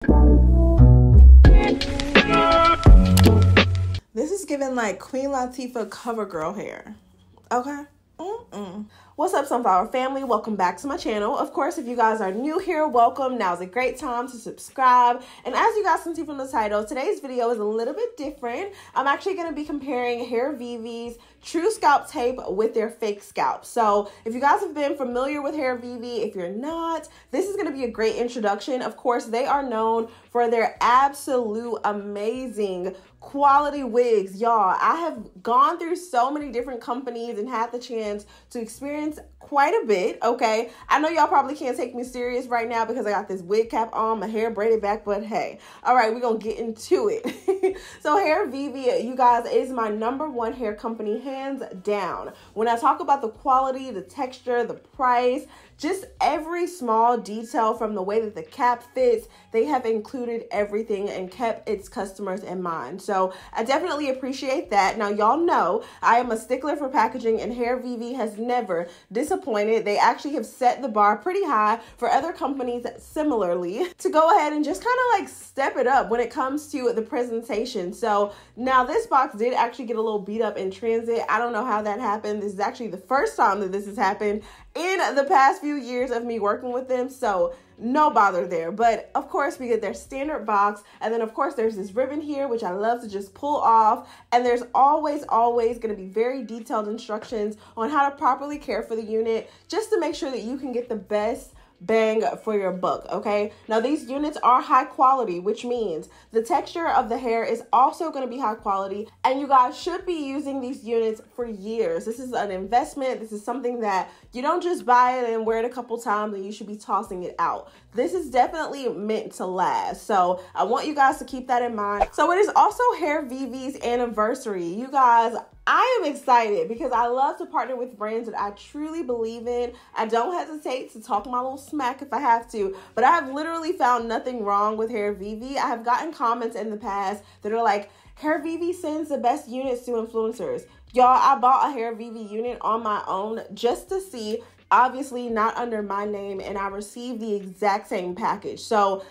This is giving like Queen Latifah CoverGirl hair. Okay. What's up, Sunflower family? Welcome back to my channel. Of course, if you guys are new here, welcome. Now's a great time to subscribe. And as you guys can see from the title, today's video is a little bit different. I'm actually going to be comparing Hairvivi's True-Scalp tape with their fake scalp. So if you guys have been familiar with Hairvivi, if you're not, this is going to be a great introduction. Of course, they are known for their absolute amazing quality wigs. Y'all, I have gone through so many different companies and had the chance to experience quite a bit, okay? I know y'all probably can't take me serious right now because I got this wig cap on, my hair braided back, but hey, all right, we're gonna get into it. So Hairvivi, you guys, is my #1 hair company, hands down. When I talk about the quality, the texture, the price, just every small detail from the way that the cap fits, they have included everything and kept its customers in mind. So I definitely appreciate that. Now, y'all know I am a stickler for packaging, and Hairvivi has never disappointed. They actually have set the bar pretty high for other companies similarly to go ahead and just kind of like step it up when it comes to the presentation. So now this box did actually get a little beat up in transit. I don't know how that happened. This is actually the first time that this has happened in the past few years of me working with them, so no bother there. But of course, we get their standard box, and then of course there's this ribbon here which I love to just pull off, and there's always going to be very detailed instructions on how to properly care for the unit, just to make sure that you can get the best bang for your buck. Okay, now these units are high quality, which means the texture of the hair is also going to be high quality, and you guys should be using these units for years. This is an investment. This is something that you don't just buy it and wear it a couple times and you should be tossing it out. This is definitely meant to last, so I want you guys to keep that in mind. So it is also Hairvivi's anniversary. You guys, I am excited because I love to partner with brands that I truly believe in. I don't hesitate to talk my little smack if I have to, but I have literally found nothing wrong with Hairvivi. I have gotten comments in the past that are like, Hairvivi sends the best units to influencers. Y'all, I bought a Hairvivi unit on my own just to see, obviously not under my name, and I received the exact same package. So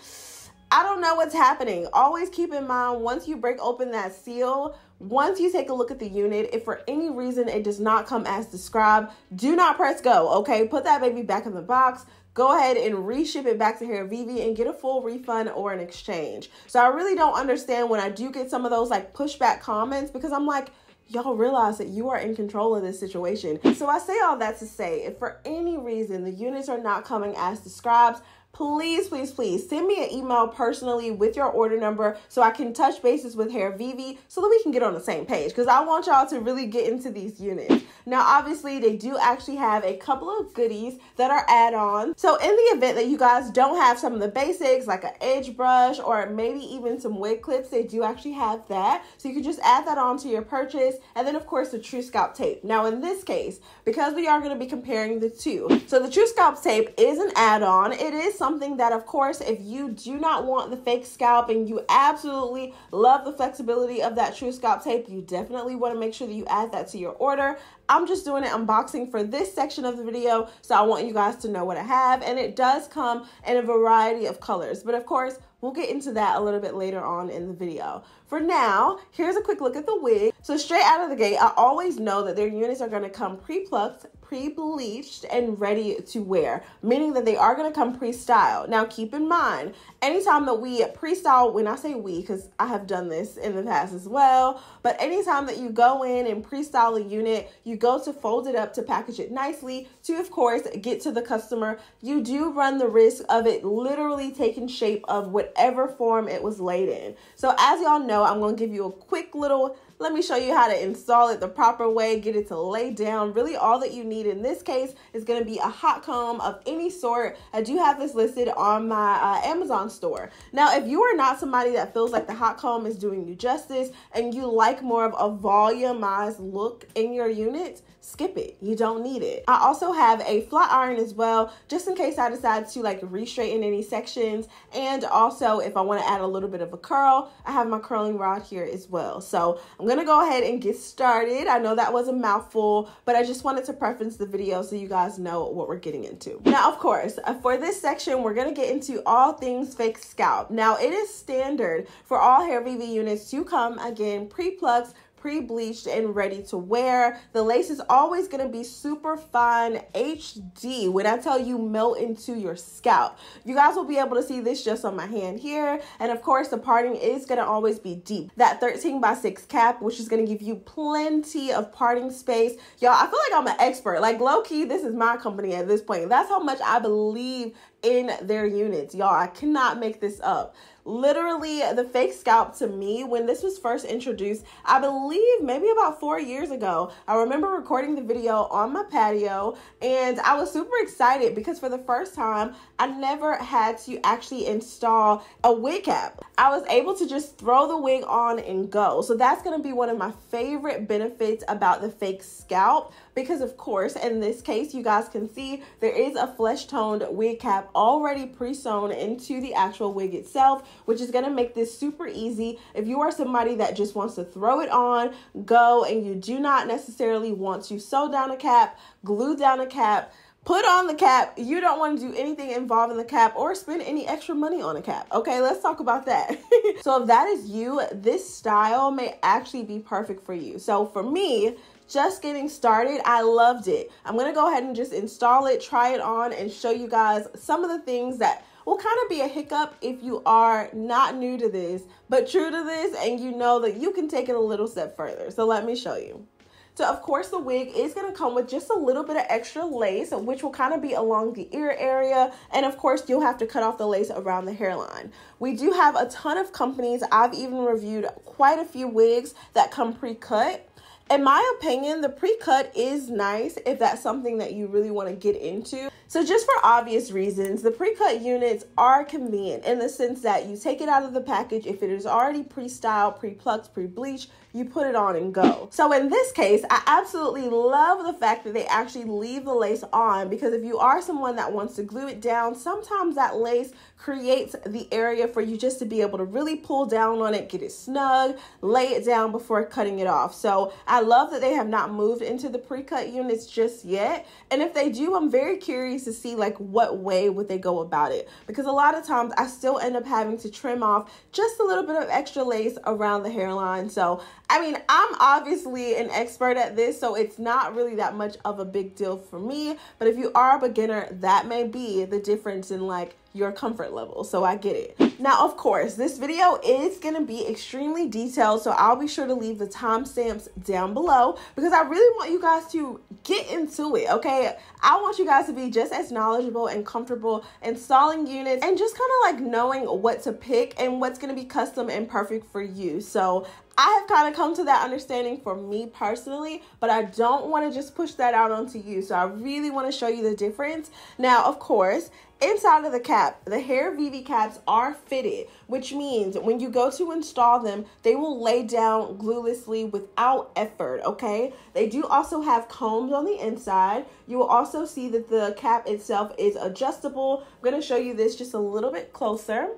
I don't know what's happening. Always keep in mind, once you break open that seal, once you take a look at the unit, if for any reason it does not come as described, do not press go, okay? Put that baby back in the box. Go ahead and reship it back to Hairvivi and get a full refund or an exchange. So I really don't understand when I do get some of those like pushback comments, because I'm like, y'all realize that you are in control of this situation. So I say all that to say, if for any reason the units are not coming as described, please send me an email personally with your order number so I can touch bases with Hairvivi so that we can get on the same page, because I want y'all to really get into these units. Now, obviously, they do actually have a couple of goodies that are add-ons. So in the event that you guys don't have some of the basics like an edge brush or maybe even some wig clips, they do actually have that. So you can just add that on to your purchase. And then, of course, the True-Scalp tape. Now, in this case, because we are going to be comparing the two, so the True-Scalp tape is an add-on. It is something that, of course, if you do not want the fake scalp and you absolutely love the flexibility of that True-Scalp tape, you definitely want to make sure that you add that to your order. I'm just doing an unboxing for this section of the video, so I want you guys to know what I have, and it does come in a variety of colors, but of course, we'll get into that a little bit later on in the video. For now, here's a quick look at the wig. So straight out of the gate, I always know that their units are going to come pre-plucked, pre-bleached, and ready to wear, meaning that they are going to come pre-styled. Now, keep in mind, anytime that we pre-style, when I say we, because I have done this in the past as well, but anytime that you go in and pre-style a unit, you go to fold it up to package it nicely to, of course, get to the customer. You do run the risk of it literally taking shape of whatever form it was laid in. So as y'all know, I'm going to give you a quick little, let me show you how to install it the proper way, get it to lay down. Really all that you need in this case is going to be a hot comb of any sort. I do have this listed on my Amazon store. Now, if you are not somebody that feels like the hot comb is doing you justice and you like more of a volumized look in your unit, skip it. You don't need it. I also have a flat iron as well, just in case I decide to like re-straighten any sections. And also if I want to add a little bit of a curl, I have my curling rod here as well. So I'm gonna go ahead and get started. I know that was a mouthful, but I just wanted to preface the video so you guys know what we're getting into. Now, of course, for this section, we're gonna get into all things fake scalp. Now, it is standard for all Hairvivi units to come, again, pre-plucked, pre-bleached, and ready to wear. The lace is always going to be super fine HD. When I tell you melt into your scalp, you guys will be able to see this just on my hand here. And of course, the parting is going to always be deep. That 13x6 cap, which is going to give you plenty of parting space. Y'all, I feel like I'm an expert. Like, low-key, this is my company at this point. That's how much I believe in their units. Y'all, I cannot make this up. Literally, the fake scalp, to me, when this was first introduced, I believe maybe about 4 years ago, I remember recording the video on my patio, and I was super excited because for the first time, I never had to actually install a wig cap. I was able to just throw the wig on and go. So that's going to be one of my favorite benefits about the fake scalp, because of course, in this case, you guys can see there is a flesh toned wig cap already pre-sewn into the actual wig itself, which is going to make this super easy if you are somebody that just wants to throw it on, go, and you do not necessarily want to sew down a cap, glue down a cap, put on the cap. You don't want to do anything involving the cap or spend any extra money on a cap. Okay, let's talk about that. So if that is you, this style may actually be perfect for you. So for me, just getting started, I loved it. I'm going to go ahead and just install it, try it on, and show you guys some of the things that will kind of be a hiccup if you are not new to this, but true to this, and you know that you can take it a little step further. So let me show you. So of course the wig is going to come with just a little bit of extra lace, which will kind of be along the ear area. And of course you'll have to cut off the lace around the hairline. We do have a ton of companies. I've even reviewed quite a few wigs that come pre-cut. In my opinion, the pre-cut is nice if that's something that you really want to get into. So just for obvious reasons, the pre-cut units are convenient in the sense that you take it out of the package. If it is already pre-styled, pre-plucked, pre-bleached, you put it on and go. So in this case, I absolutely love the fact that they actually leave the lace on, because if you are someone that wants to glue it down, sometimes that lace creates the area for you just to be able to really pull down on it, get it snug, lay it down before cutting it off. So I love that they have not moved into the pre-cut units just yet. And if they do, I'm very curious to see like what way would they go about it, because a lot of times I still end up having to trim off just a little bit of extra lace around the hairline. So I mean, I'm obviously an expert at this, so it's not really that much of a big deal for me. But if you are a beginner, that may be the difference in like your comfort level. So I get it. Now, of course, this video is going to be extremely detailed, so I'll be sure to leave the timestamps down below because I really want you guys to get into it, okay? I want you guys to be just as knowledgeable and comfortable installing units and just kind of like knowing what to pick and what's going to be custom and perfect for you. So I have kind of come to that understanding for me personally, but I don't want to just push that out onto you. So I really want to show you the difference. Now, of course, inside of the cap, the Hairvivi caps are fitted, which means when you go to install them, they will lay down gluelessly without effort, okay? They do also have combs on the inside. You will also see that the cap itself is adjustable. I'm going to show you this just a little bit closer.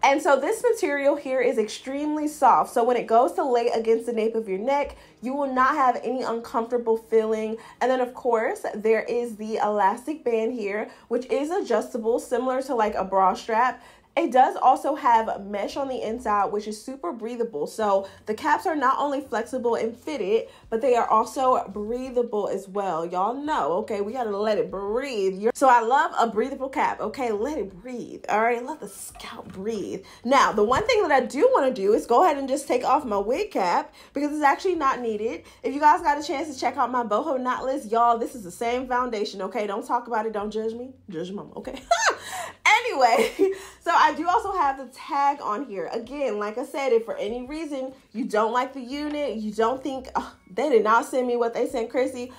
And so this material here is extremely soft. So when it goes to lay against the nape of your neck, you will not have any uncomfortable feeling. And then of course, there is the elastic band here, which is adjustable, similar to like a bra strap. It does also have mesh on the inside, which is super breathable. So the caps are not only flexible and fitted, but they are also breathable as well. Y'all know, okay, we gotta let it breathe. So I love a breathable cap, okay? Let it breathe, all right? Let the scalp breathe. Now, the one thing that I do wanna do is go ahead and just take off my wig cap because it's actually not needed. If you guys got a chance to check out my boho knot list, y'all, this is the same foundation, okay? Don't talk about it, don't judge me. Judge your mama, okay? Anyway, so I do also have the tag on here. Again, like I said, if for any reason you don't like the unit, you don't think, oh, they did not send me what they sent Cryssy,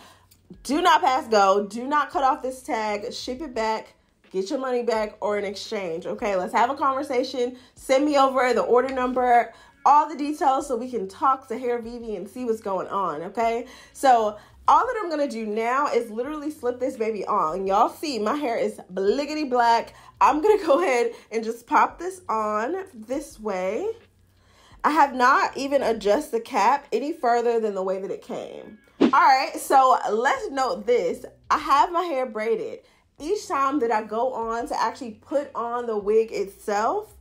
do not pass go. Do not cut off this tag. Ship it back. Get your money back or an exchange. Okay, let's have a conversation. Send me over the order number, all the details so we can talk to Hairvivi and see what's going on, okay? So all that I'm going to do now is literally slip this baby on. Y'all see my hair is bliggity black. I'm going to go ahead and just pop this on this way. I have not even adjusted the cap any further than the way that it came. All right, so let's note this. I have my hair braided. Each time that I go on to actually put on the wig itself,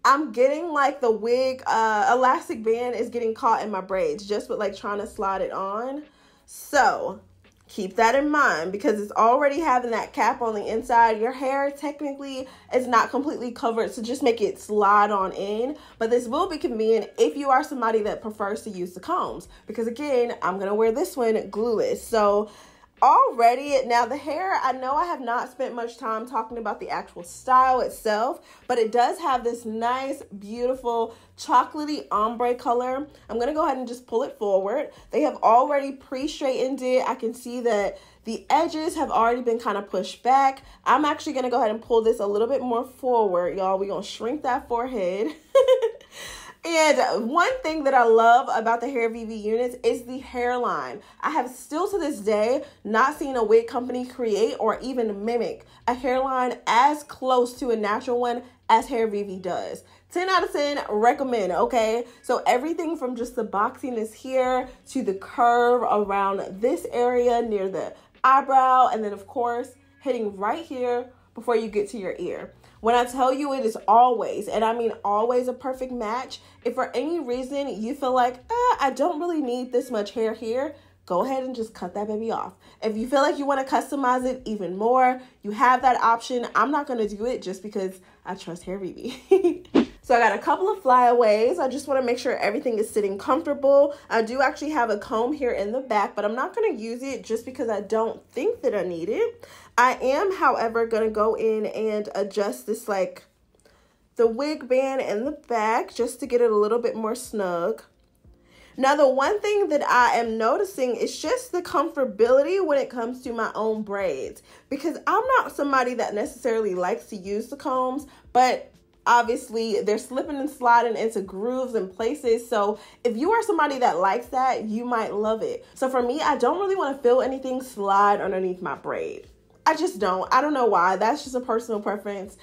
I'm getting like the wig elastic band is getting caught in my braids just with like trying to slide it on. So keep that in mind because it's already having that cap on the inside. Your hair technically is not completely covered, so just make it slide on in. But this will be convenient if you are somebody that prefers to use the combs, because again, I'm going to wear this one glueless. So already, now the hair, I know I have not spent much time talking about the actual style itself, but it does have this nice, beautiful, chocolatey ombre color. I'm going to go ahead and just pull it forward. They have already pre-straightened it. I can see that the edges have already been kind of pushed back. I'm actually going to go ahead and pull this a little bit more forward, y'all. We're going to shrink that forehead. And one thing that I love about the Hairvivi units is the hairline. I have still to this day not seen a wig company create or even mimic a hairline as close to a natural one as Hairvivi does. 10 out of 10 recommend, okay? So everything from just the boxiness here to the curve around this area near the eyebrow, and then of course hitting right here before you get to your ear. When I tell you it is always, and I mean always, a perfect match, if for any reason you feel like, I don't really need this much hair here, go ahead and just cut that baby off. If you feel like you want to customize it even more, you have that option. I'm not going to do it just because I trust Hairvivi. So I got a couple of flyaways. I just want to make sure everything is sitting comfortable. I do actually have a comb here in the back, but I'm not going to use it just because I don't think that I need it. I am, however, going to go in and adjust this, like, the wig band in the back just to get it a little bit more snug. Now, the one thing that I am noticing is just the comfortability when it comes to my own braids, because I'm not somebody that necessarily likes to use the combs, but obviously they're slipping and sliding into grooves and places. So if you are somebody that likes that, you might love it. So for me, I don't really want to feel anything slide underneath my braid. I just don't. I don't know why. That's just a personal preference.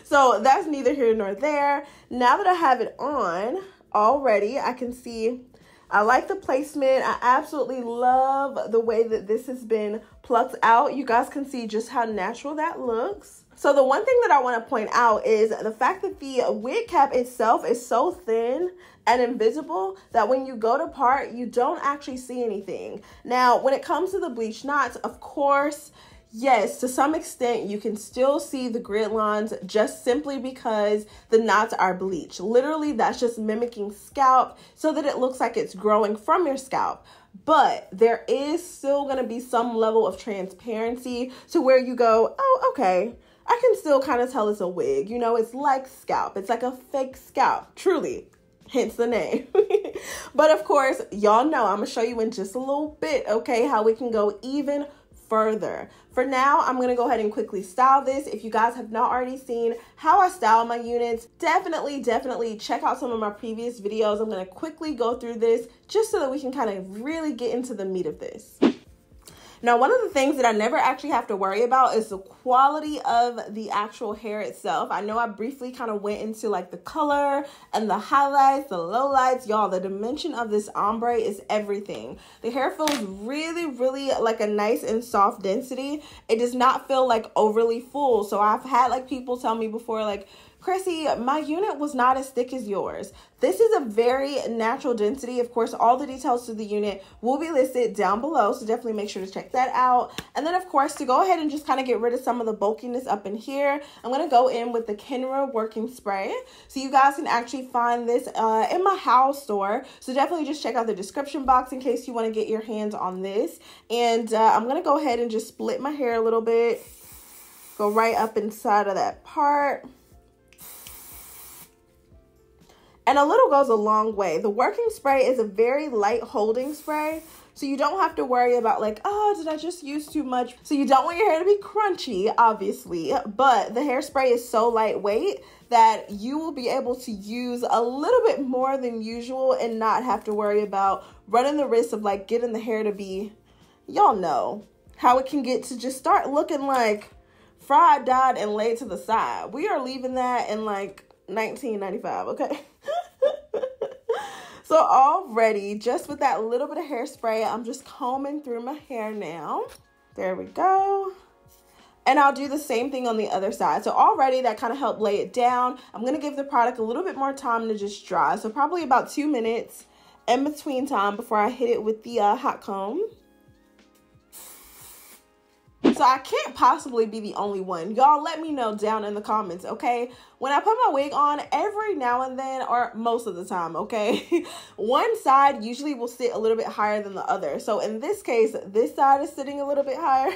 So that's neither here nor there. Now that I have it on already, I can see I like the placement. I absolutely love the way that this has been plucked out. You guys can see just how natural that looks. So the one thing that I want to point out is the fact that the wig cap itself is so thin and invisible that when you go to part, you don't actually see anything. Now, when it comes to the bleach knots, of course, yes, to some extent, you can still see the grid lines just simply because the knots are bleached. Literally, that's just mimicking scalp so that it looks like it's growing from your scalp. But there is still going to be some level of transparency to where you go, oh, okay, I can still kind of tell it's a wig. You know, it's like scalp. It's like a fake scalp, truly. Hence the name. But of course, y'all know I'm going to show you in just a little bit, okay, how we can go even further. For now, I'm going to go ahead and quickly style this. If you guys have not already seen how I style my units, definitely check out some of my previous videos. I'm going to quickly go through this just so that we can kind of really get into the meat of this. Now, one of the things that I never actually have to worry about is the quality of the actual hair itself. I know I briefly kind of went into like the color and the highlights, the lowlights. Y'all, the dimension of this ombre is everything. The hair feels really like a nice and soft density. It does not feel like overly full. So I've had like people tell me before, like, Cryssy, my unit was not as thick as yours. This is a very natural density. Of course, all the details to the unit will be listed down below, so definitely make sure to check that out. And then, of course, to go ahead and just kind of get rid of some of the bulkiness up in here, I'm going to go in with the Kenra working spray. So you guys can actually find this in my house store. So definitely just check out the description box in case you want to get your hands on this. And I'm going to go ahead and just split my hair a little bit. Go right up inside of that part. And a little goes a long way. The working spray is a very light holding spray, so you don't have to worry about like, oh, did I just use too much? So you don't want your hair to be crunchy, obviously, but the hairspray is so lightweight that you will be able to use a little bit more than usual and not have to worry about running the risk of like getting the hair to be, y'all know how it can get to just start looking like fried, dyed, and laid to the side. We are leaving that in like 1995, okay? So already, just with that little bit of hairspray, I'm just combing through my hair now. There we go. And I'll do the same thing on the other side. So already that kind of helped lay it down. I'm going to give the product a little bit more time to just dry. So probably about 2 minutes in between time before I hit it with the hot comb. So I can't possibly be the only one. Y'all let me know down in the comments, okay? When I put my wig on, every now and then, or most of the time, okay? One side usually will sit a little bit higher than the other. So in this case, this side is sitting a little bit higher,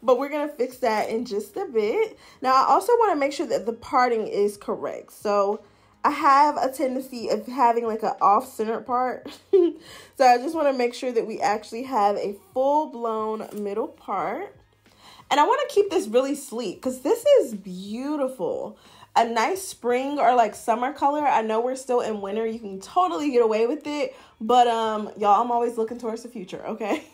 but we're gonna fix that in just a bit. Now, I also wanna make sure that the parting is correct. So I have a tendency of having like an off-centered part. So I just wanna make sure that we actually have a full-blown middle part. And I want to keep this really sleek because this is beautiful. A nice spring or like summer color. I know we're still in winter. You can totally get away with it. But y'all, I'm always looking towards the future, okay?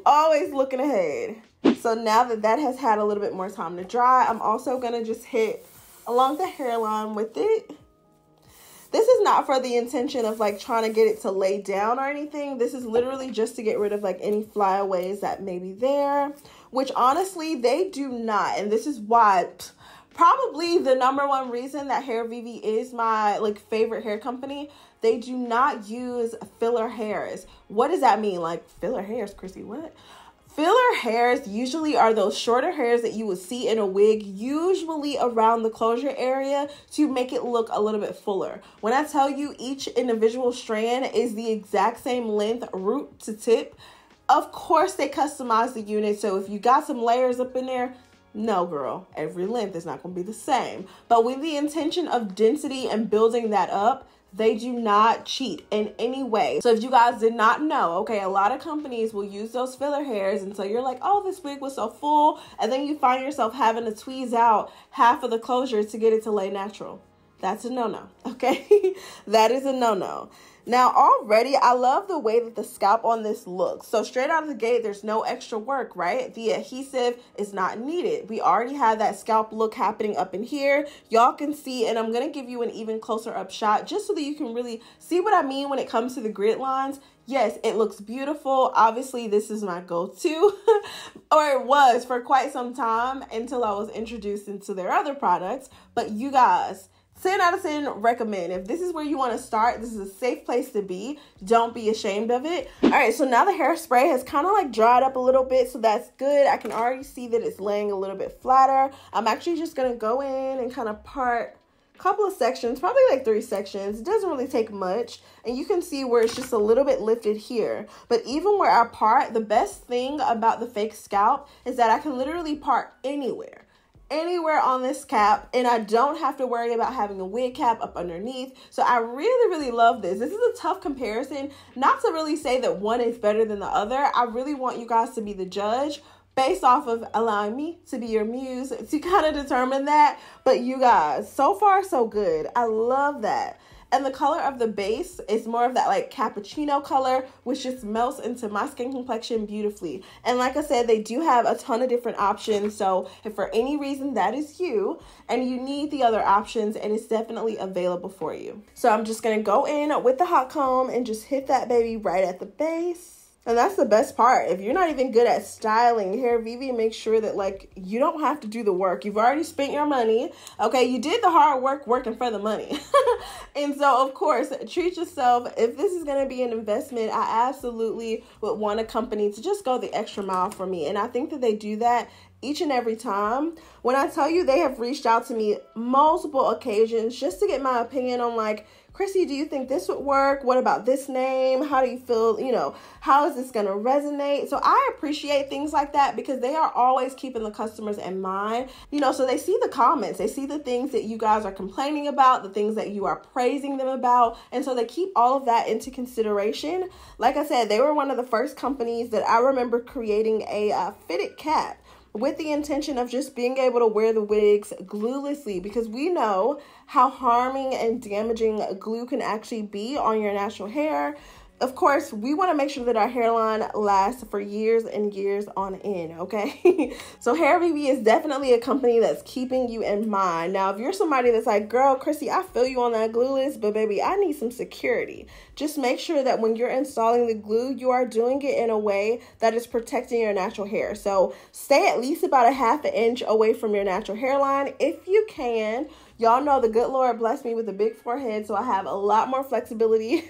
Always looking ahead. So now that that has had a little bit more time to dry, I'm also going to just hit along the hairline with it. This is not for the intention of like trying to get it to lay down or anything. This is literally just to get rid of like any flyaways that may be there, which honestly they do not. And this is why probably the #1 reason that Hairvivi is my like favorite hair company. They do not use filler hairs. What does that mean? Like filler hairs, Cryssy, what? Filler hairs usually are those shorter hairs that you would see in a wig, usually around the closure area to make it look a little bit fuller. When I tell you each individual strand is the exact same length, root to tip, of course they customize the unit. So if you got some layers up in there, no girl, every length is not going to be the same. But with the intention of density and building that up, they do not cheat in any way. So if you guys did not know, okay, a lot of companies will use those filler hairs. And so you're like, oh, this wig was so full. And then you find yourself having to tweeze out half of the closure to get it to lay natural. That's a no-no, okay? That is a no-no. Now, already, I love the way that the scalp on this looks. So straight out of the gate, there's no extra work, right? The adhesive is not needed. We already have that scalp look happening up in here. Y'all can see, and I'm going to give you an even closer up shot just so that you can really see what I mean when it comes to the grid lines. Yes, it looks beautiful. Obviously, this is my go-to, or it was for quite some time until I was introduced into their other products. But you guys, 10 out of 10 recommend. If this is where you want to start, this is a safe place to be. Don't be ashamed of it. All right, so now the hairspray has kind of like dried up a little bit, so that's good. I can already see that it's laying a little bit flatter. I'm actually just going to go in and kind of part a couple of sections, probably like 3 sections. It doesn't really take much, and you can see where it's just a little bit lifted here. But even where I part, the best thing about the fake scalp is that I can literally part anywhere on this cap, and I don't have to worry about having a wig cap up underneath. So I really love this. This is a tough comparison, not to really say that one is better than the other. I really want you guys to be the judge based off of allowing me to be your muse to kind of determine that. But you guys, so far so good. I love that. And the color of the base is more of that like cappuccino color, which just melts into my skin complexion beautifully. And like I said, they do have a ton of different options. So if for any reason that is you and you need the other options, and it's definitely available for you. So I'm just going to go in with the hot comb and just hit that baby right at the base. And that's the best part. If you're not even good at styling, Hairvivi makes sure that like you don't have to do the work. You've already spent your money. Okay, you did the hard work working for the money. And so of course, treat yourself. If this is going to be an investment, I absolutely would want a company to just go the extra mile for me. And I think that they do that each and every time. When I tell you they have reached out to me multiple occasions just to get my opinion on like, Cryssy, do you think this would work? What about this name? How do you feel? You know, how is this going to resonate? So I appreciate things like that because they are always keeping the customers in mind. You know, so they see the comments. They see the things that you guys are complaining about, the things that you are praising them about. And so they keep all of that into consideration. Like I said, they were one of the first companies that I remember creating a fitted cap with the intention of just being able to wear the wigs gluelessly, because we know how harming and damaging glue can actually be on your natural hair. of course, we want to make sure that our hairline lasts for years and years on end, okay? So Hairvivi is definitely a company that's keeping you in mind. Now, if you're somebody that's like, girl, Cryssy, I feel you on that glueless, but baby, I need some security. Just make sure that when you're installing the glue, you are doing it in a way that is protecting your natural hair. So stay at least about a ½ inch away from your natural hairline if you can. Y'all know the good Lord blessed me with a big forehead, so I have a lot more flexibility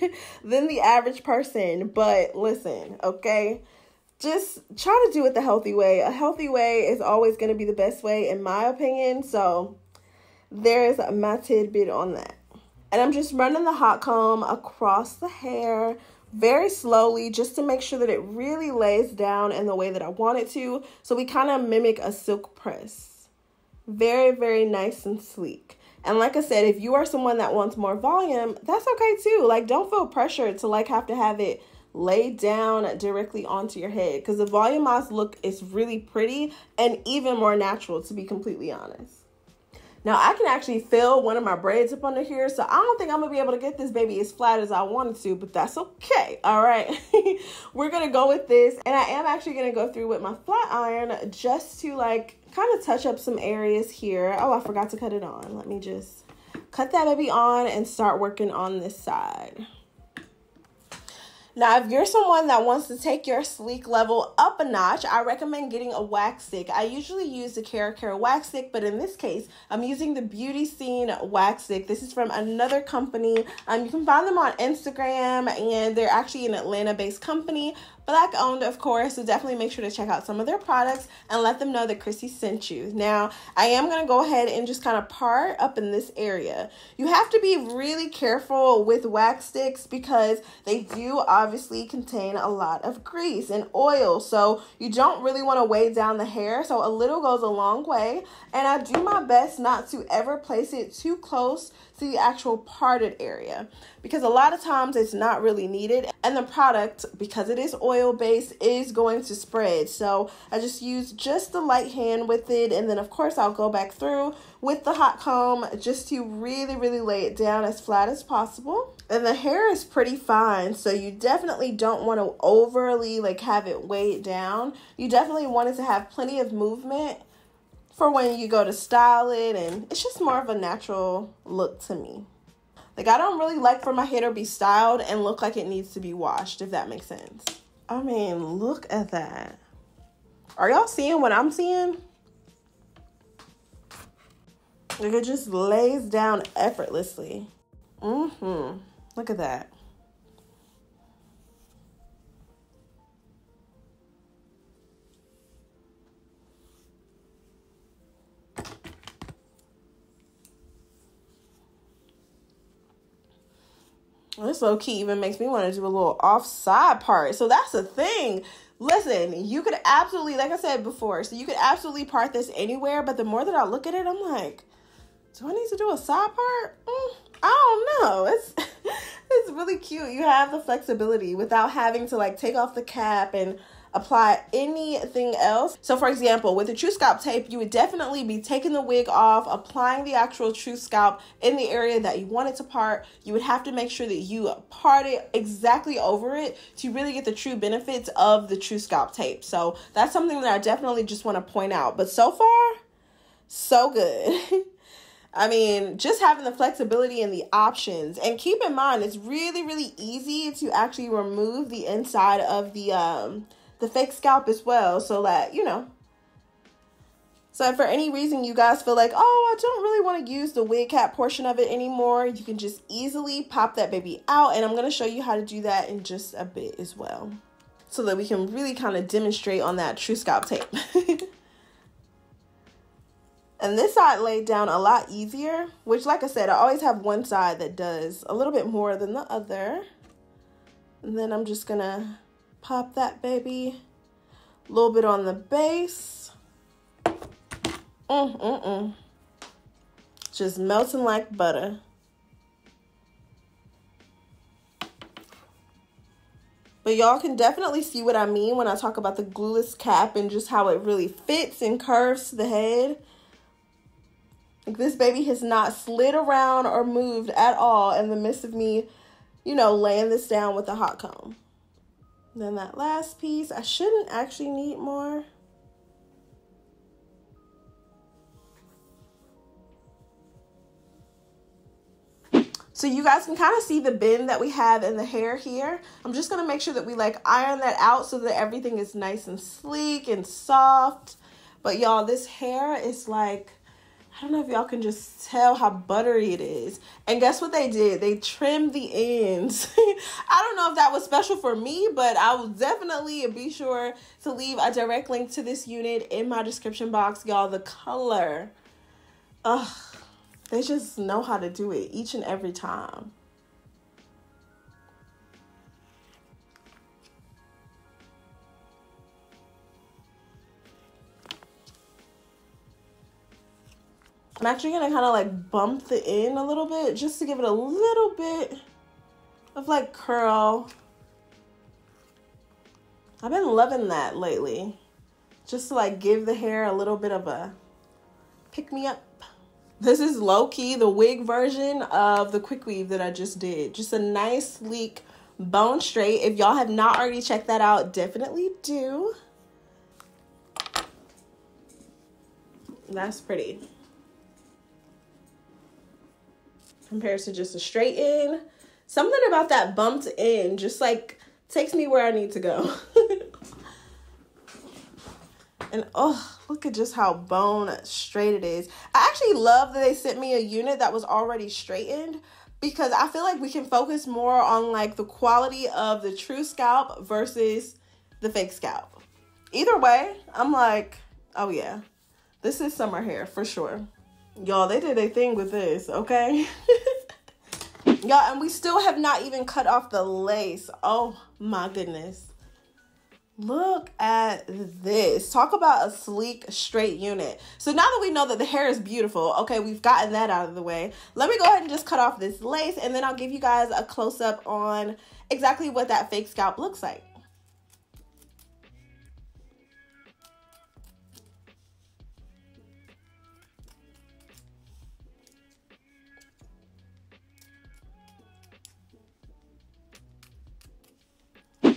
than the average person. But listen, okay, just try to do it the healthy way. A healthy way is always going to be the best way, in my opinion. So there's my tidbit on that. And I'm just running the hot comb across the hair very slowly just to make sure that it really lays down in the way that I want it to. So we kind of mimic a silk press. Very, very nice and sleek. And like I said, if you are someone that wants more volume, that's okay too. Like, don't feel pressured to like have to have it laid down directly onto your head, because the volumized look is really pretty and even more natural, to be completely honest. Now, I can actually feel one of my braids up under here, so I don't think I'm going to be able to get this baby as flat as I wanted to, but that's okay. All right. We're going to go with this, and I am actually going to go through with my flat iron just to, like, kind of touch up some areas here. Oh, I forgot to cut it on. Let me just cut that baby on and start working on this side. Now, if you're someone that wants to take your sleek level up a notch, I recommend getting a wax stick. I usually use the Cara wax stick, but in this case, I'm using the Beauty Scene wax stick. This is from another company. You can find them on Instagram, and they're actually an Atlanta-based company. Black owned, of course, so definitely make sure to check out some of their products and let them know that Cryssy sent you. Now, I am going to go ahead and just kind of part up in this area. You have to be really careful with wax sticks because they do obviously contain a lot of grease and oil, so you don't really want to weigh down the hair, so a little goes a long way, and I do my best not to ever place it too close to the actual parted area because a lot of times it's not really needed, and the product, because it is oil based, is going to spread. So I just use just a light hand with it, and then of course I'll go back through with the hot comb just to really lay it down as flat as possible. And the hair is pretty fine, so you definitely don't want to overly like have it weighed down. You definitely want it to have plenty of movement for when you go to style it, and it's just more of a natural look to me. Like, I don't really like for my hair to be styled and look like it needs to be washed, if that makes sense. I mean, look at that. Are y'all seeing what I'm seeing? Like, it just lays down effortlessly. Look at that. This low key even makes me want to do a little offside part. So that's the thing. Listen, you could absolutely, like I said before, so you could absolutely part this anywhere. But the more that I look at it, I'm like, do I need to do a side part? I don't know. It's really cute. You have the flexibility without having to like take off the cap and apply anything else. So for example, with the True-Scalp tape, you would definitely be taking the wig off, applying the actual True-Scalp in the area that you want it to part. You would have to make sure that you part it exactly over it to really get the true benefits of the True-Scalp tape. So that's something that I definitely just want to point out. But so far, so good. I mean, just having the flexibility and the options. And keep in mind, it's really easy to actually remove the inside of the fake scalp as well, so that, you know, so if for any reason you guys feel like, oh, I don't really want to use the wig cap portion of it anymore, you can just easily pop that baby out, and I'm going to show you how to do that in just a bit as well, so that we can really kind of demonstrate on that True-Scalp tape. And this side laid down a lot easier, which, like I said, I always have one side that does a little bit more than the other. And then I'm just gonna pop that baby a little bit on the base. Just melting like butter. But y'all can definitely see what I mean when I talk about the glueless cap and just how it really fits and curves to the head. Like, this baby has not slid around or moved at all in the midst of me you know, laying this down with a hot comb. Then that last piece, I shouldn't actually need more. So you guys can kind of see the bend that we have in the hair here. I'm just gonna make sure that we like iron that out so that everything is nice and sleek and soft. But y'all, this hair is like, I don't know if y'all can just tell how buttery it is. And guess what they did? They trimmed the ends. I don't know if that was special for me, but I will definitely be sure to leave a direct link to this unit in my description box. Y'all, the color, ugh. They just know how to do it each and every time. I'm actually going to kind of like bump the end a little bit just to give it a little bit of like curl. I've been loving that lately. Just to like give the hair a little bit of a pick-me-up. This is low-key the wig version of the quick weave that I just did. Just a nice, sleek, bone straight. If y'all have not already checked that out, definitely do. That's pretty. Compared to just a straight in. Something about that bumped in just like takes me where I need to go. And oh, look at just how bone straight it is. I actually love that they sent me a unit that was already straightened because I feel like we can focus more on like the quality of the True-Scalp versus the fake scalp. Either way, I'm like, oh yeah, this is summer hair for sure. Y'all, they did a thing with this, okay? Y'all, and we still have not even cut off the lace. Oh my goodness. Look at this. Talk about a sleek, straight unit. So now that we know that the hair is beautiful, okay, we've gotten that out of the way. Let me go ahead and just cut off this lace, and then I'll give you guys a close-up on exactly what that fake scalp looks like.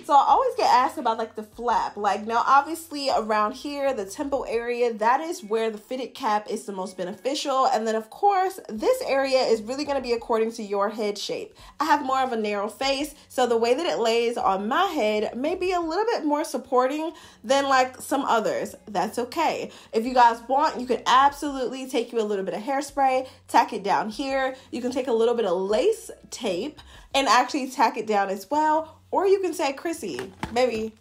So I always get asked about like the flap. Like now obviously around here, the temple area, that is where the fitted cap is the most beneficial. And then of course, this area is really going to be according to your head shape. I have more of a narrow face, so the way that it lays on my head may be a little bit more supporting than like some others. That's okay. If you guys want, you could absolutely take you a little bit of hairspray, tack it down here. You can take a little bit of lace tape and actually tack it down as well. Or you can say, Cryssy, baby, ain't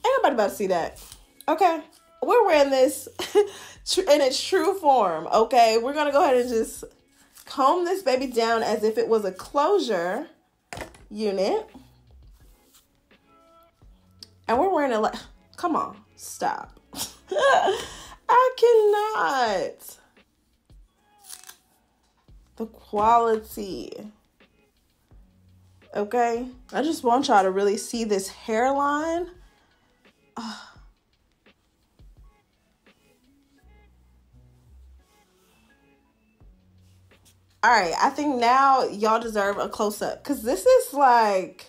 nobody about to see that. Okay, we're wearing this in its true form. Okay, we're going to go ahead and just comb this baby down as if it was a closure unit. And we're wearing it like, come on, stop. I cannot. The quality. Okay, I just want y'all to really see this hairline. Oh. All right, I think now y'all deserve a close-up because this is like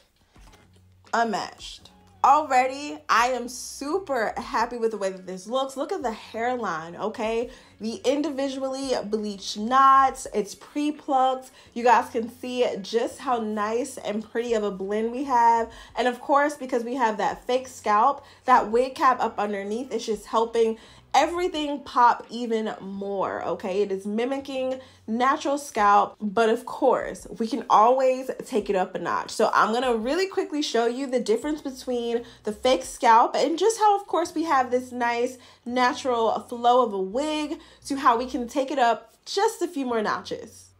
unmatched. Already, I am super happy with the way that this looks. Look at the hairline, okay? The individually bleached knots. It's pre-plucked. You guys can see just how nice and pretty of a blend we have. And of course, because we have that fake scalp, that wig cap up underneath is just helping everything pop even more, okay? It is mimicking natural scalp, but of course, we can always take it up a notch. So I'm gonna really quickly show you the difference between the fake scalp and just how, of course, we have this nice natural flow of a wig to how we can take it up just a few more notches.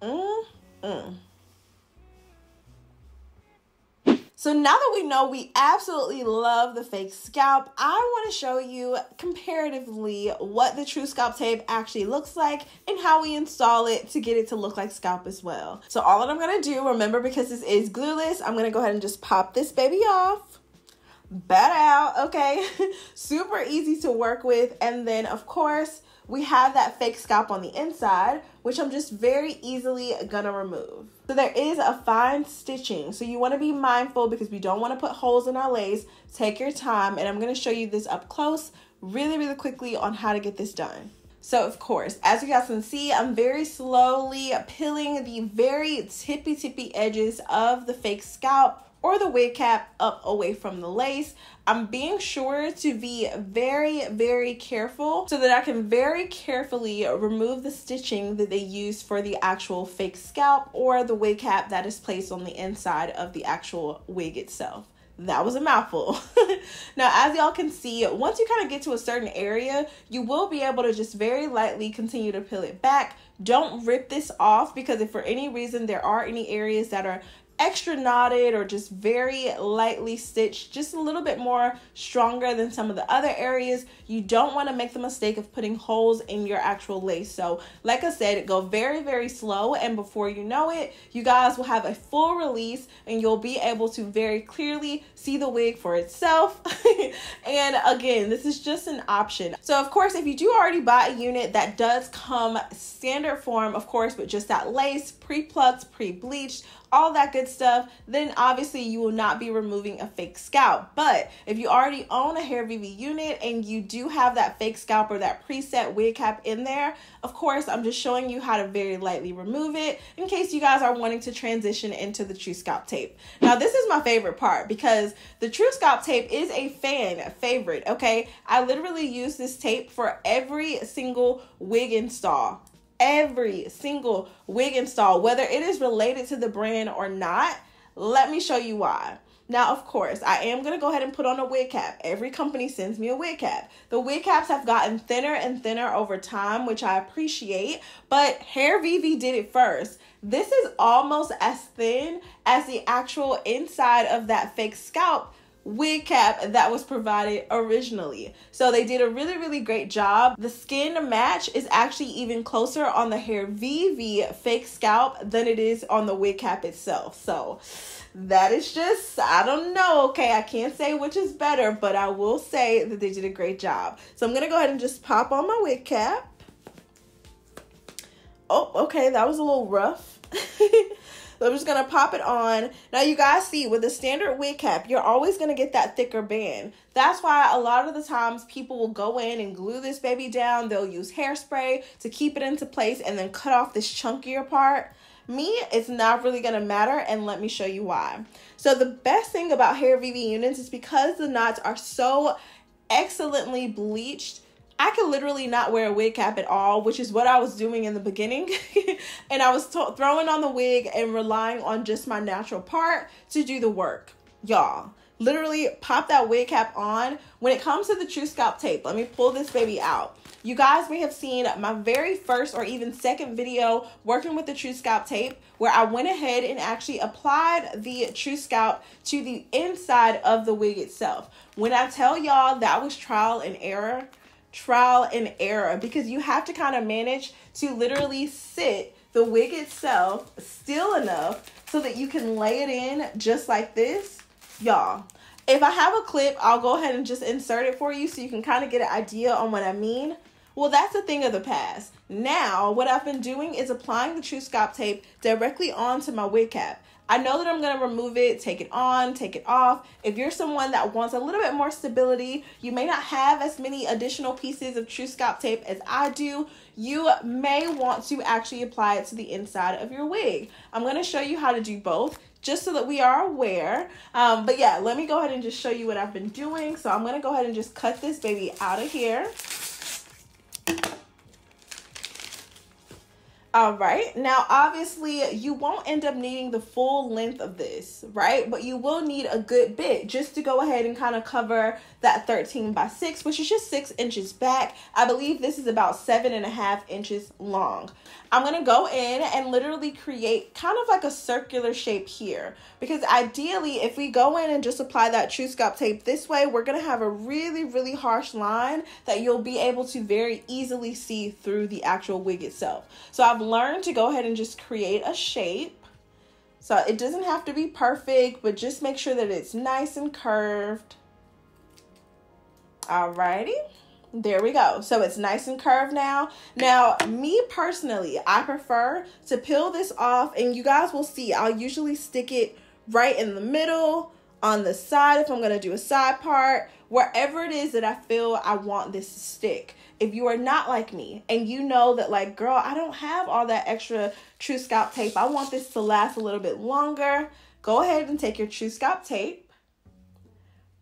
So now that we know we absolutely love the fake scalp, I want to show you comparatively what the True-Scalp tape actually looks like and how we install it to get it to look like scalp as well. So all that I'm going to do, remember, because this is glueless, I'm going to go ahead and just pop this baby off. better out, okay? Super easy to work with. And then, of course, we have that fake scalp on the inside, which I'm just very easily gonna remove. So there is a fine stitching. So you wanna be mindful because we don't wanna put holes in our lace. Take your time, and I'm gonna show you this up close really, really quickly on how to get this done. So of course, as you guys can see, I'm very slowly peeling the very tippy edges of the fake scalp or the wig cap up away from the lace. I'm being sure to be very careful so that I can very carefully remove the stitching that they use for the actual fake scalp or the wig cap that is placed on the inside of the actual wig itself. That was a mouthful. Now, as y'all can see, once you kind of get to a certain area, you will be able to just very lightly continue to peel it back. Don't rip this off, because if for any reason there are any areas that are extra knotted or just very lightly stitched, just a little bit more stronger than some of the other areas, you don't want to make the mistake of putting holes in your actual lace. So like I said, go very slow, and before you know it, you guys will have a full release and you'll be able to very clearly see the wig for itself. And again, this is just an option. So of course, if you do already buy a unit that does come standard form, of course, with just that lace, pre-plucked, pre-bleached, all that good stuff, then obviously you will not be removing a fake scalp. But if you already own a Hairvivi unit and you do have that fake scalp or that preset wig cap in there, of course, I'm just showing you how to very lightly remove it in case you guys are wanting to transition into the True-Scalp tape. Now, this is my favorite part because the True-Scalp tape is a fan favorite, okay? I literally use this tape for every single wig install. Every single wig install, whether it is related to the brand or not. Let me show you why. Now, of course, I am going to go ahead and put on a wig cap. Every company sends me a wig cap. The wig caps have gotten thinner and thinner over time, which I appreciate, but Hairvivi did it first. This is almost as thin as the actual inside of that fake scalp wig cap that was provided originally. So they did a really great job. The skin match is actually even closer on the Hairvivi fake scalp than it is on the wig cap itself. So that is just, I don't know, okay? I can't say which is better, but I will say that they did a great job. So I'm gonna go ahead and just pop on my wig cap. Oh, okay, that was a little rough. So I'm just going to pop it on. Now you guys see with the standard wig cap, you're always going to get that thicker band. That's why a lot of the times people will go in and glue this baby down. They'll use hairspray to keep it into place and then cut off this chunkier part. Me, it's not really going to matter, and let me show you why. So the best thing about Hairvivi units is because the knots are so excellently bleached, I could literally not wear a wig cap at all, which is what I was doing in the beginning. And I was throwing on the wig and relying on just my natural part to do the work. Y'all, literally pop that wig cap on. When it comes to the True-Scalp tape, let me pull this baby out. You guys may have seen my very first or even second video working with the True-Scalp tape, where I went ahead and actually applied the True-Scalp to the inside of the wig itself. When I tell y'all that was trial and error, because you have to kind of manage to literally sit the wig itself still enough so that you can lay it in just like this. Y'all, if I have a clip, I'll go ahead and just insert it for you so you can kind of get an idea on what I mean. Well, that's a thing of the past. Now, what I've been doing is applying the True-Scalp tape directly onto my wig cap. I know that I'm going to remove it, take it on, take it off. If you're someone that wants a little bit more stability, you may not have as many additional pieces of True-Scalp tape as I do. You may want to actually apply it to the inside of your wig. I'm going to show you how to do both, just so that we are aware. But yeah, let me go ahead and just show you what I've been doing. So I'm going to go ahead and just cut this baby out of here. All right, now obviously you won't end up needing the full length of this, right? But you will need a good bit just to go ahead and kind of cover that 13x6, which is just 6 inches back. I believe this is about 7.5 inches long. I'm gonna go in and literally create kind of like a circular shape here, because ideally if we go in and just apply that True-Scalp tape this way, we're gonna have a really harsh line that you'll be able to very easily see through the actual wig itself. So I've learned to go ahead and just create a shape. So it doesn't have to be perfect, but just make sure that it's nice and curved. Alrighty. There we go. So it's nice and curved now. Now, me personally, I prefer to peel this off, and you guys will see I'll usually stick it right in the middle, on the side if I'm going to do a side part, wherever it is that I feel I want this to stick. If you are not like me and you know that, like, girl, I don't have all that extra True-Scalp tape, I want this to last a little bit longer, go ahead and take your True-Scalp tape,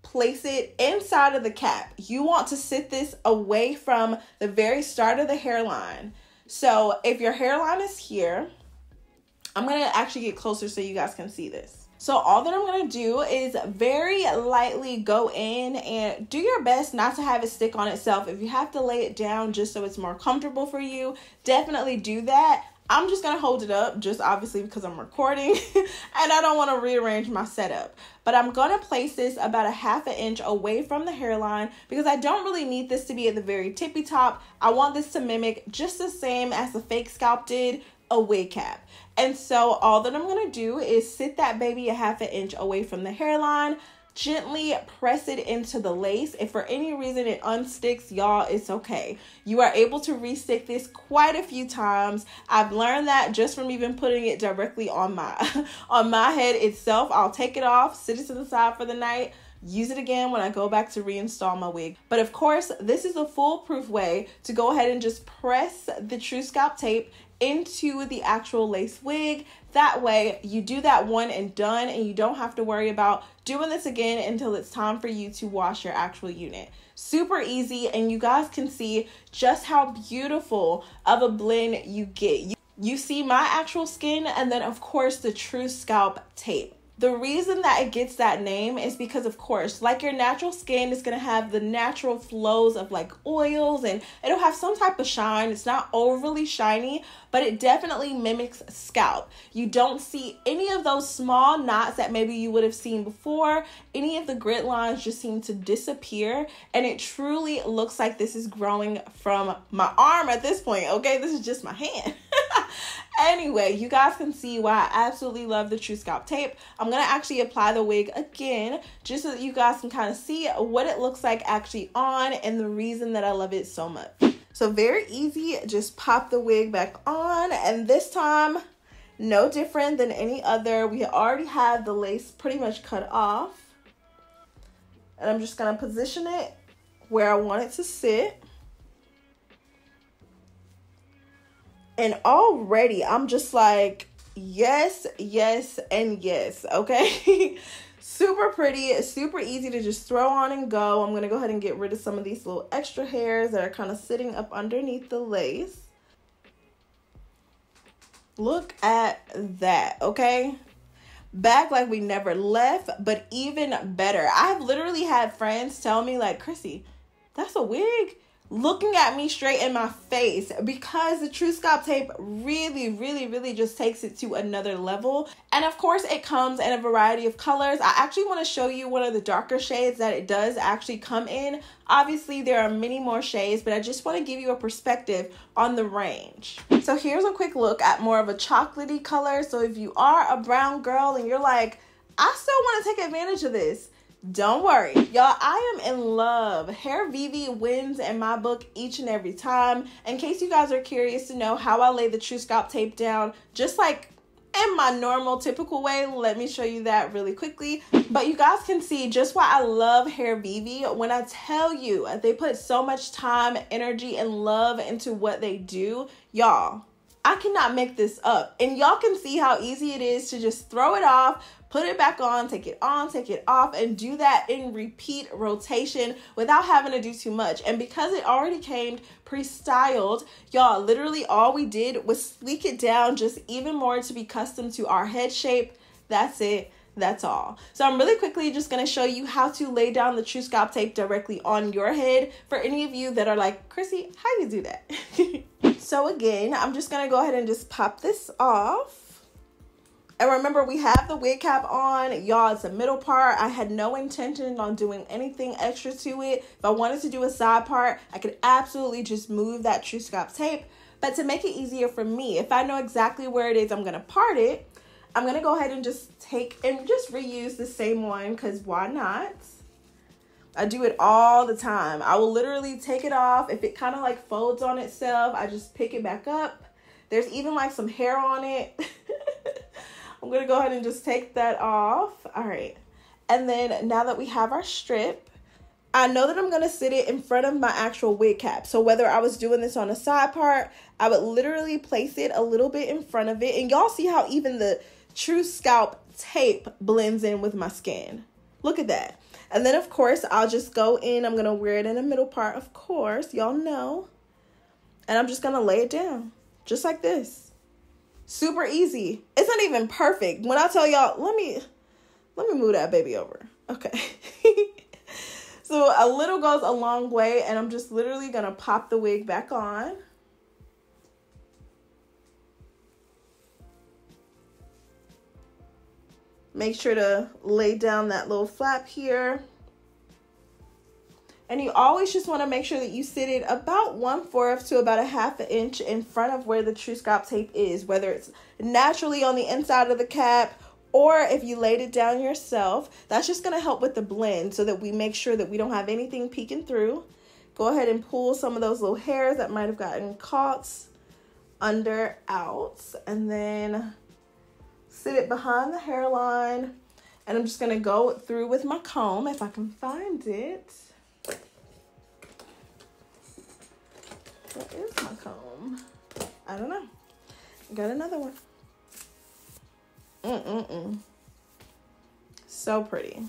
place it inside of the cap. You want to sit this away from the very start of the hairline. So if your hairline is here, I'm going to actually get closer so you guys can see this. So all that I'm going to do is very lightly go in and do your best not to have it stick on itself. If you have to lay it down just so it's more comfortable for you, definitely do that. I'm just going to hold it up, just obviously because I'm recording and I don't want to rearrange my setup. But I'm going to place this about a ½ inch away from the hairline because I don't really need this to be at the very tippy top. I want this to mimic just the same as the fake scalp did, a wig cap. And so all that I'm going to do is sit that baby a ½ inch away from the hairline, gently press it into the lace. If for any reason it unsticks, y'all, it's okay. You are able to restick this quite a few times. I've learned that just from even putting it directly on my head itself. I'll take it off, sit it to the side for the night, use it again when I go back to reinstall my wig. But of course, this is a foolproof way to go ahead and just press the True-Scalp tape into the actual lace wig. That way you do that one and done, and you don't have to worry about doing this again until it's time for you to wash your actual unit. Super easy, and you guys can see just how beautiful of a blend you get. You see my actual skin, and then of course the True-Scalp tape. The reason that it gets that name is because, of course, like your natural skin is going to have the natural flows of like oils, and it'll have some type of shine. It's not overly shiny, but it definitely mimics scalp. You don't see any of those small knots that maybe you would have seen before. Any of the grit lines just seem to disappear, and it truly looks like this is growing from my arm at this point. Okay, this is just my hand. Anyway, you guys can see why I absolutely love the True-Scalp tape. I'm going to actually apply the wig again just so that you guys can kind of see what it looks like actually on and the reason that I love it so much. So very easy, just pop the wig back on, and this time no different than any other. We already have the lace pretty much cut off, and I'm just going to position it where I want it to sit. And already I'm just like, yes, yes, and yes, okay? Super pretty, super easy to just throw on and go. I'm going to go ahead and get rid of some of these little extra hairs that are kind of sitting up underneath the lace. Look at that, okay? Back like we never left, but even better. I've literally had friends tell me like, Cryssy, that's a wig? Looking at me straight in my face, because the True-Scalp tape really just takes it to another level. And of course it comes in a variety of colors. I actually want to show you one of the darker shades that it does actually come in. Obviously there are many more shades, but I just want to give you a perspective on the range. So here's a quick look at more of a chocolatey color. So if you are a brown girl and you're like, I still want to take advantage of this, don't worry, y'all, I am in love. Hairvivi wins in my book each and every time. In case you guys are curious to know how I lay the True-Scalp tape down, just like in my normal typical way, let me show you that really quickly. But you guys can see just why I love Hairvivi. When I tell you they put so much time, energy, and love into what they do, y'all, I cannot make this up. And y'all can see how easy it is to just throw it off, put it back on, take it off, and do that in repeat rotation without having to do too much. And because it already came pre-styled, y'all, literally all we did was sleek it down just even more to be custom to our head shape. That's it. That's all. So I'm really quickly just going to show you how to lay down the True-Scalp tape directly on your head for any of you that are like, Cryssy, how you do that? So again, I'm just going to go ahead and just pop this off. And remember, we have the wig cap on. Y'all, it's a middle part. I had no intention on doing anything extra to it. If I wanted to do a side part, I could absolutely just move that True-Scalp tape. But to make it easier for me, if I know exactly where it is I'm going to part it, I'm going to go ahead and just take and just reuse the same one, because why not? I do it all the time. I will literally take it off. If it kind of like folds on itself, I just pick it back up. There's even like some hair on it. I'm going to go ahead and just take that off. All right. And then now that we have our strip, I know that I'm going to sit it in front of my actual wig cap. So whether I was doing this on a side part, I would literally place it a little bit in front of it. And y'all see how even the True-Scalp tape blends in with my skin. Look at that. And then, of course, I'll just go in. I'm going to wear it in the middle part, of course. Y'all know. And I'm just going to lay it down. Just like this. Super easy. It's not even perfect. When I tell y'all, let me move that baby over. Okay. So a little goes a long way. And I'm just literally going to pop the wig back on. Make sure to lay down that little flap here. And you always just want to make sure that you sit it about 1/4 to about 1/2 inch in front of where the True-Scalp tape is, whether it's naturally on the inside of the cap or if you laid it down yourself. That's just going to help with the blend so that we make sure that we don't have anything peeking through. Go ahead and pull some of those little hairs that might have gotten caught under out, and then sit it behind the hairline. And I'm just going to go through with my comb if I can find it. Where is my comb? I don't know. Got another one. So pretty.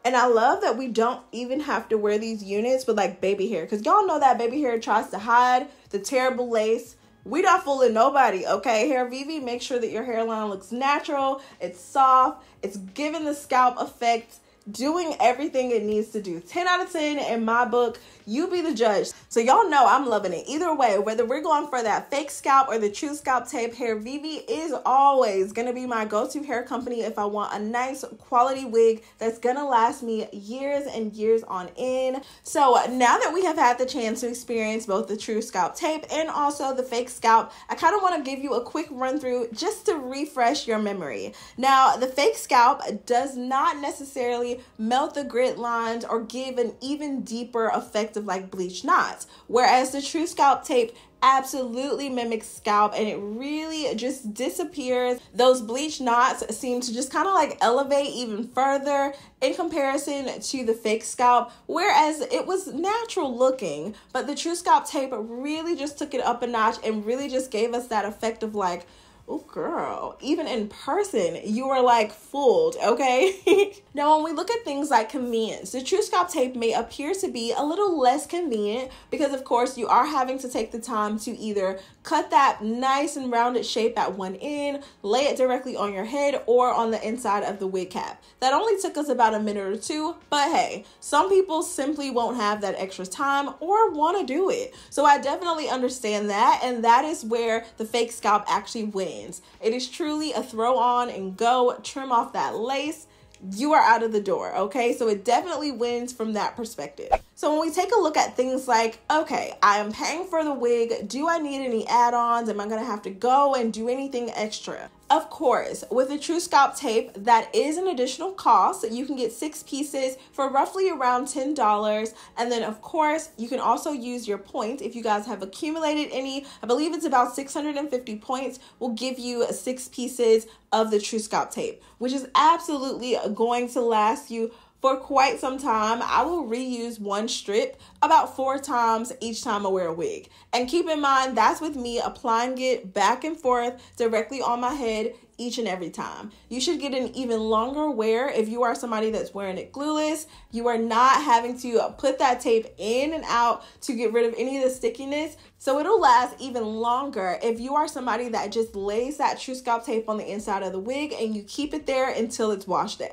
And I love that we don't even have to wear these units with like baby hair. Because y'all know that baby hair tries to hide the terrible lace. We not fooling nobody, okay? Hairvivi, make sure that your hairline looks natural. It's soft. It's giving the scalp effect. Doing everything it needs to do. 10 out of 10 in my book. You be the judge. So y'all know I'm loving it. Either way, whether we're going for that fake scalp or the True-Scalp tape, Hairvivi is always going to be my go-to hair company if I want a nice quality wig that's going to last me years and years on end. So now that we have had the chance to experience both the True-Scalp tape and also the fake scalp, I kind of want to give you a quick run through just to refresh your memory. Now, the fake scalp does not necessarily melt the grit lines or give an even deeper effect of like bleached knots, whereas the True-Scalp tape absolutely mimics scalp and it really just disappears. Those bleached knots seem to just kind of like elevate even further in comparison to the fake scalp, whereas it was natural looking, but the True-Scalp tape really just took it up a notch and really just gave us that effect of like, oh girl, even in person, you are like fooled, okay? Now, when we look at things like convenience, the True-Scalp tape may appear to be a little less convenient because of course you are having to take the time to either cut that nice and rounded shape at one end, lay it directly on your head or on the inside of the wig cap. That only took us about a minute or two, but hey, some people simply won't have that extra time or want to do it. So I definitely understand that, and that is where the fake scalp actually wins. It is truly a throw on and go, trim off that lace, you are out of the door, okay? So it definitely wins from that perspective. So when we take a look at things like, okay, I am paying for the wig, do I need any add-ons? Am I gonna have to go and do anything extra? Of course, with the True-Scalp tape, that is an additional cost. You can get 6 pieces for roughly around $10. And then of course, you can also use your points. If you guys have accumulated any, I believe it's about 650 points, will give you 6 pieces of the True-Scalp tape, which is absolutely going to last you for quite some time. I will reuse one strip about 4 times each time I wear a wig. And keep in mind, that's with me applying it back and forth directly on my head each and every time. You should get an even longer wear if you are somebody that's wearing it glueless. You are not having to put that tape in and out to get rid of any of the stickiness. So it'll last even longer if you are somebody that just lays that True-Scalp tape on the inside of the wig and you keep it there until it's wash day.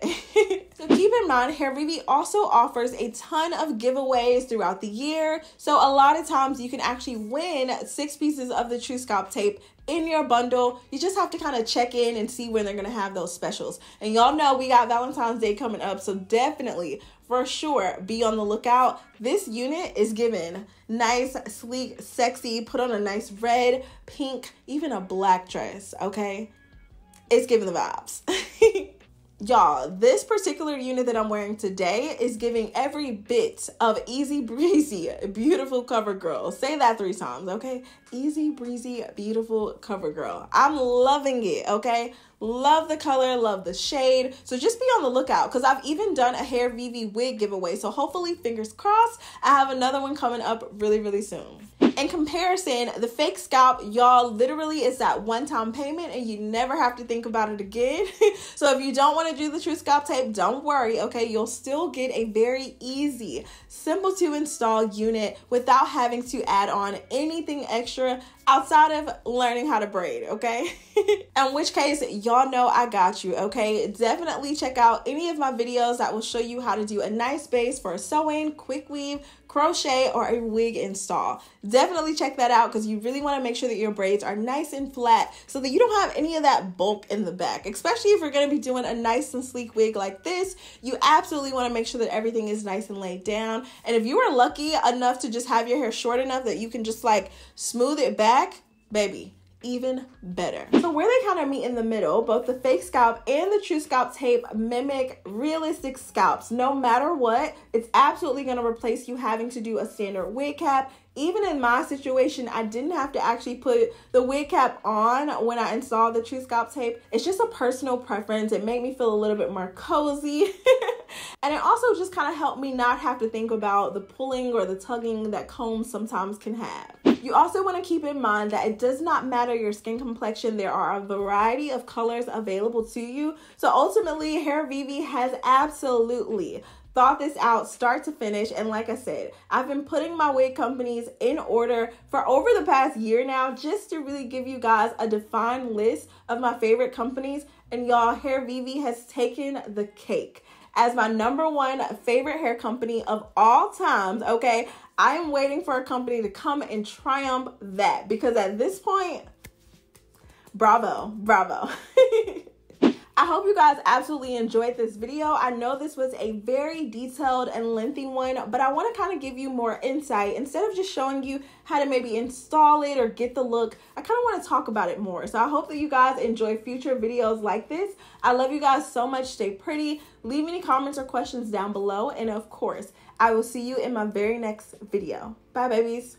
So keep in mind, Hairvivi also offers a ton of giveaways throughout the year. So a lot of times you can actually win 6 pieces of the True-Scalp tape in your bundle. You just have to kind of check in and see when they're going to have those specials. And y'all know we got Valentine's Day coming up, so definitely, for sure, be on the lookout. This unit is given nice, sleek, sexy, put on a nice red, pink, even a black dress, okay? It's giving the vibes. Y'all, this particular unit that I'm wearing today is giving every bit of easy breezy, beautiful cover girl. Say that 3 times, okay? Easy breezy, beautiful cover girl. I'm loving it, okay? Love the color, love the shade. So just be on the lookout, because I've even done a Hairvivi wig giveaway. So hopefully, fingers crossed, I have another one coming up really, really soon. In comparison, the fake scalp, y'all, literally is that one-time payment and you never have to think about it again. So if you don't want to do the True-Scalp tape, don't worry, okay? You'll still get a very easy, simple to install unit without having to add on anything extra outside of learning how to braid, okay? In which case, y'all know I got you, okay? Definitely check out any of my videos that will show you how to do a nice base for a sewing, quick weave, crochet, or a wig install. Definitely check that out, because you really want to make sure that your braids are nice and flat so that you don't have any of that bulk in the back. Especially if you're going to be doing a nice and sleek wig like this, you absolutely want to make sure that everything is nice and laid down. And if you are lucky enough to just have your hair short enough that you can just like smooth it back, baby, even better. So where they kind of meet in the middle, both the fake scalp and the True-Scalp tape mimic realistic scalps. No matter what, it's absolutely going to replace you having to do a standard wig cap. Even in my situation, I didn't have to actually put the wig cap on when I installed the True-Scalp tape. It's just a personal preference. It made me feel a little bit more cozy. And it also just kind of helped me not have to think about the pulling or the tugging that combs sometimes can have. You also want to keep in mind that it does not matter your skin complexion. There are a variety of colors available to you. So ultimately, Hairvivi has absolutely thought this out start to finish. And like I said, I've been putting my wig companies in order for over the past year now, just to really give you guys a defined list of my favorite companies. And y'all, Hairvivi has taken the cake as my #1 favorite hair company of all times, okay? I am waiting for a company to come and triumph that, because at this point, bravo, bravo. I hope you guys absolutely enjoyed this video. I know this was a very detailed and lengthy one, but I want to kind of give you more insight. Instead of just showing you how to maybe install it or get the look, I kind of want to talk about it more. So I hope that you guys enjoy future videos like this. I love you guys so much. Stay pretty. Leave any comments or questions down below. And of course, I will see you in my very next video. Bye, babies.